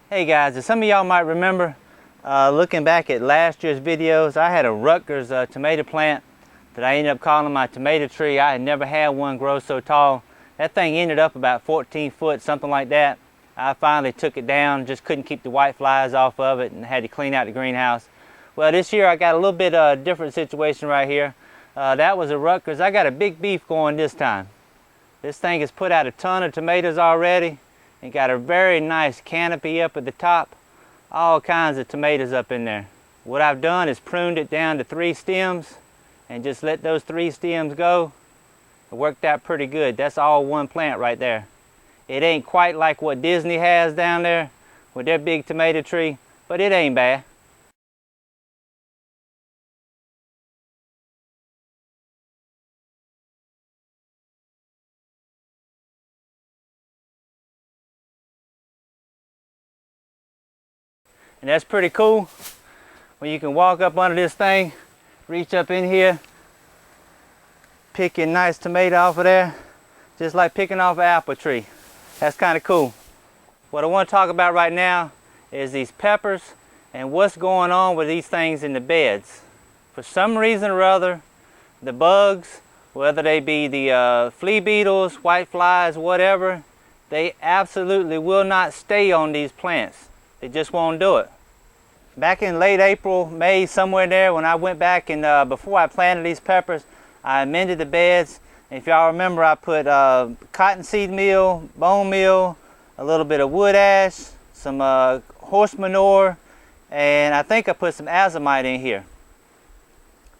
Hey guys, as some of y'all might remember, looking back at last year's videos, I had a Rutgers tomato plant that I ended up calling my tomato tree. I had never had one grow so tall. That thing ended up about 14 foot, something like that. I finally took it down, just couldn't keep the whiteflies off of it and had to clean out the greenhouse. Well, this year I got a little bit different situation right here. That was a Rutgers. I got a big beef going this time. This thing has put out a ton of tomatoes already. And got a very nice canopy up at the top. All kinds of tomatoes up in there. What I've done is pruned it down to 3 stems and just let those 3 stems go. It worked out pretty good. That's all one plant right there. It ain't quite like what Disney has down there with their big tomato tree, but it ain't bad. And that's pretty cool when you can walk up under this thing, reach up in here, pick your nice tomato off of there, just like picking off an apple tree. That's kind of cool. What I want to talk about right now is these peppers and what's going on with these things in the beds. For some reason or other, the bugs, whether they be the flea beetles, whiteflies, whatever, they absolutely will not stay on these plants. They just won't do it. Back in late April, May, somewhere there, when I went back and before I planted these peppers, I amended the beds. And if y'all remember, I put cottonseed meal, bone meal, a little bit of wood ash, some horse manure, and I think I put some Azomite in here.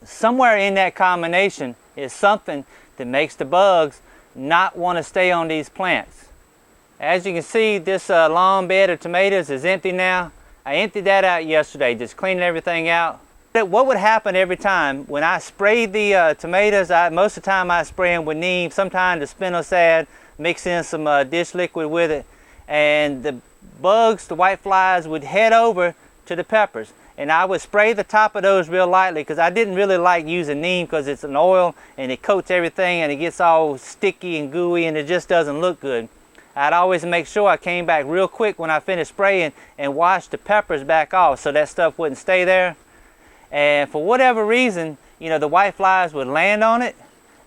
Somewhere in that combination is something that makes the bugs not want to stay on these plants. As you can see, this long bed of tomatoes is empty now. I emptied that out yesterday, just cleaning everything out. What would happen every time when I sprayed the tomatoes, most of the time I spray them with neem, sometimes the spinosad, mix in some dish liquid with it, and the bugs, the whiteflies, would head over to the peppers. And I would spray the top of those real lightly because I didn't really like using neem because it's an oil and it coats everything and it gets all sticky and gooey and it just doesn't look good. I'd always make sure I came back real quick when I finished spraying and washed the peppers back off so that stuff wouldn't stay there. And for whatever reason, you know, the whiteflies would land on it.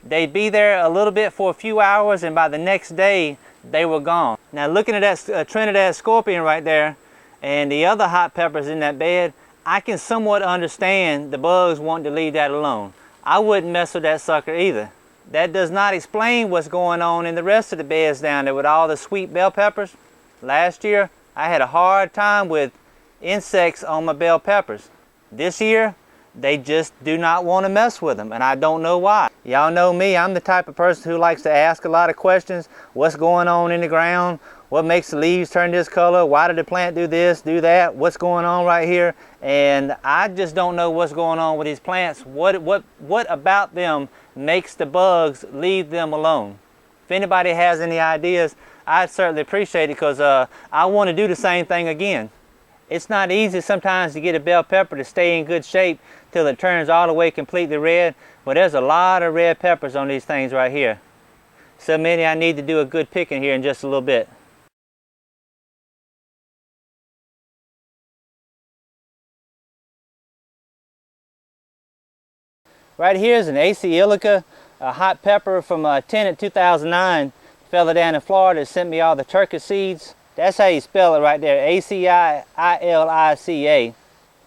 They'd be there a little bit for a few hours and by the next day, they were gone. Now looking at that Trinidad scorpion right there and the other hot peppers in that bed, I can somewhat understand the bugs wanting to leave that alone. I wouldn't mess with that sucker either. That does not explain what's going on in the rest of the beds down there with all the sweet bell peppers. Last year, I had a hard time with insects on my bell peppers. This year, they just do not want to mess with them, and I don't know why. Y'all know me, I'm the type of person who likes to ask a lot of questions. What's going on in the ground? What makes the leaves turn this color? Why did the plant do this, do that? What's going on right here? And I just don't know what's going on with these plants. What about them makes the bugs leave them alone? If anybody has any ideas, I'd certainly appreciate it because I want to do the same thing again. It's not easy sometimes to get a bell pepper to stay in good shape till it turns all the way completely red, but there's a lot of red peppers on these things right here. So many I need to do a good picking here in just a little bit. Right here is an AC Ilica, a hot pepper from Tenant 2009. Fella down in Florida sent me all the turkey seeds. That's how you spell it right there, A-C-I-I-L-I-C-A.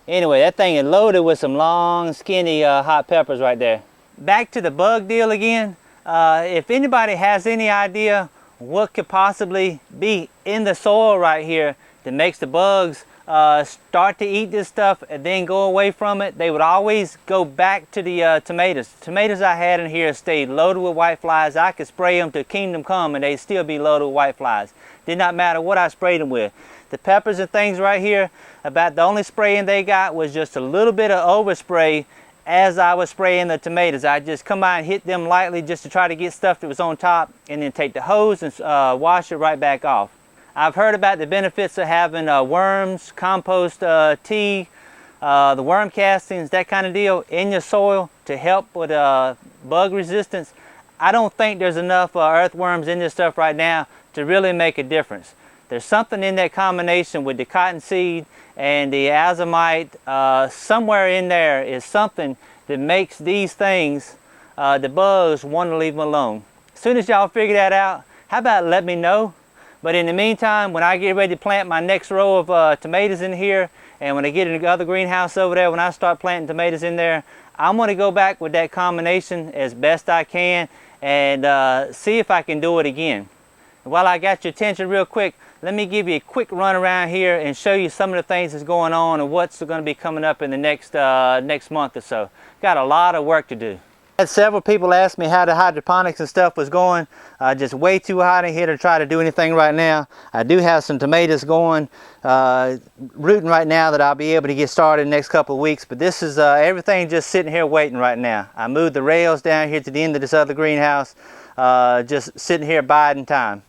Anyway, that thing is loaded with some long, skinny hot peppers right there. Back to the bug deal again. If anybody has any idea what could possibly be in the soil right here that makes the bugs start to eat this stuff and then go away from it, they would always go back to the tomatoes. Tomatoes I had in here stayed loaded with whiteflies. I could spray them to kingdom come and they'd still be loaded with whiteflies. Did not matter what I sprayed them with. The peppers and things right here, about the only spraying they got was just a little bit of overspray as I was spraying the tomatoes. I just come by and hit them lightly just to try to get stuff that was on top and then take the hose and wash it right back off. I've heard about the benefits of having worms, compost tea, the worm castings, that kind of deal in your soil to help with bug resistance. I don't think there's enough earthworms in this stuff right now to really make a difference. There's something in that combination with the cottonseed and the azomite. Somewhere in there is something that makes these things, the bugs, want to leave them alone. As soon as y'all figure that out, how about let me know? But in the meantime, when I get ready to plant my next row of tomatoes in here, and when I get in the other greenhouse over there, when I start planting tomatoes in there, I'm going to go back with that combination as best I can and see if I can do it again. While I got your attention real quick, let me give you a quick run around here and show you some of the things that's going on and what's going to be coming up in the next month or so. Got a lot of work to do. I had several people ask me how the hydroponics and stuff was going. Just way too hot in here to try to do anything right now. I do have some tomatoes going, rooting right now that I'll be able to get started in the next couple of weeks. But this is everything just sitting here waiting right now. I moved the rails down here to the end of this other greenhouse, just sitting here biding time.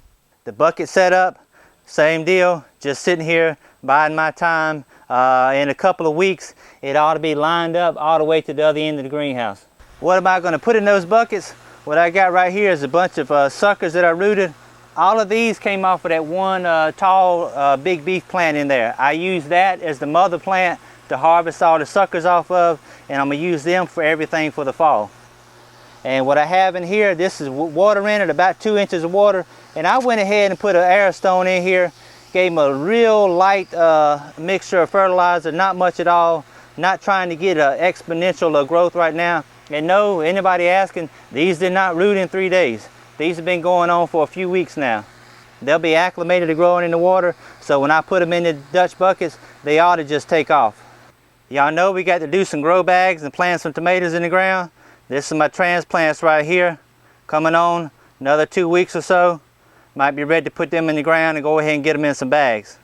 The bucket set up, same deal, just sitting here biding my time. In a couple of weeks, it ought to be lined up all the way to the other end of the greenhouse. What am I going to put in those buckets? What I got right here is a bunch of suckers that I rooted. All of these came off of that one tall big beef plant in there. I used that as the mother plant to harvest all the suckers off of, and I'm going to use them for everything for the fall. And what I have in here, this is water in it, about 2 inches of water. And I went ahead and put an air stone in here, gave them a real light mixture of fertilizer, not much at all, not trying to get an exponential growth right now. And no, anybody asking, these did not root in 3 days. These have been going on for a few weeks now. They'll be acclimated to growing in the water, so when I put them in the Dutch buckets, they ought to just take off. Y'all know we got to do some grow bags and plant some tomatoes in the ground. This is my transplants right here, coming on another 2 weeks or so. Might be ready to put them in the ground and go ahead and get them in some bags.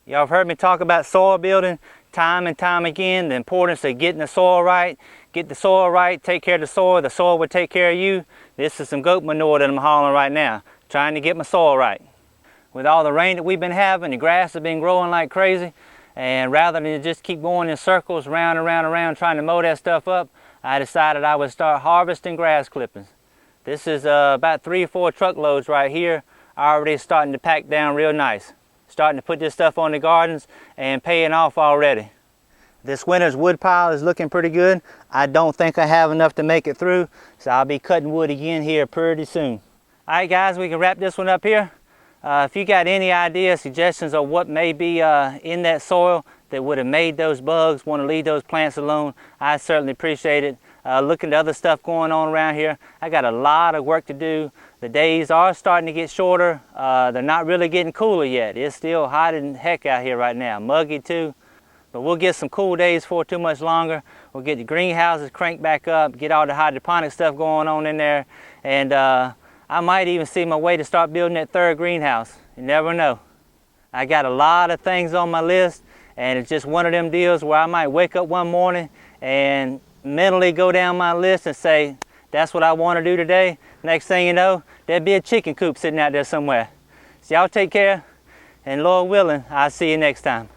Y'all have heard me talk about soil building time and time again, the importance of getting the soil right. Get the soil right, take care of the soil will take care of you. This is some goat manure that I'm hauling right now, trying to get my soil right. With all the rain that we've been having, the grass has been growing like crazy, and rather than just keep going in circles, round and round and round, trying to mow that stuff up, I decided I would start harvesting grass clippings. This is about 3 or 4 truckloads right here, already starting to pack down real nice. Starting to put this stuff on the gardens and paying off already. This winter's wood pile is looking pretty good. I don't think I have enough to make it through, so I'll be cutting wood again here pretty soon. All right, guys, we can wrap this one up here. If you got any ideas, suggestions of what may be in that soil that would have made those bugs want to leave those plants alone, I certainly appreciate it. Looking at other stuff going on around here, I got a lot of work to do. The days are starting to get shorter. They're not really getting cooler yet. It's still hot as heck out here right now, muggy too. But we'll get some cool days for too much longer. We'll get the greenhouses cranked back up, get all the hydroponic stuff going on in there, and I might even see my way to start building that 3rd greenhouse. You never know. I got a lot of things on my list, and it's just one of them deals where I might wake up one morning and mentally go down my list and say, that's what I want to do today. Next thing you know, there'll be a chicken coop sitting out there somewhere. So y'all take care, and Lord willing, I'll see you next time.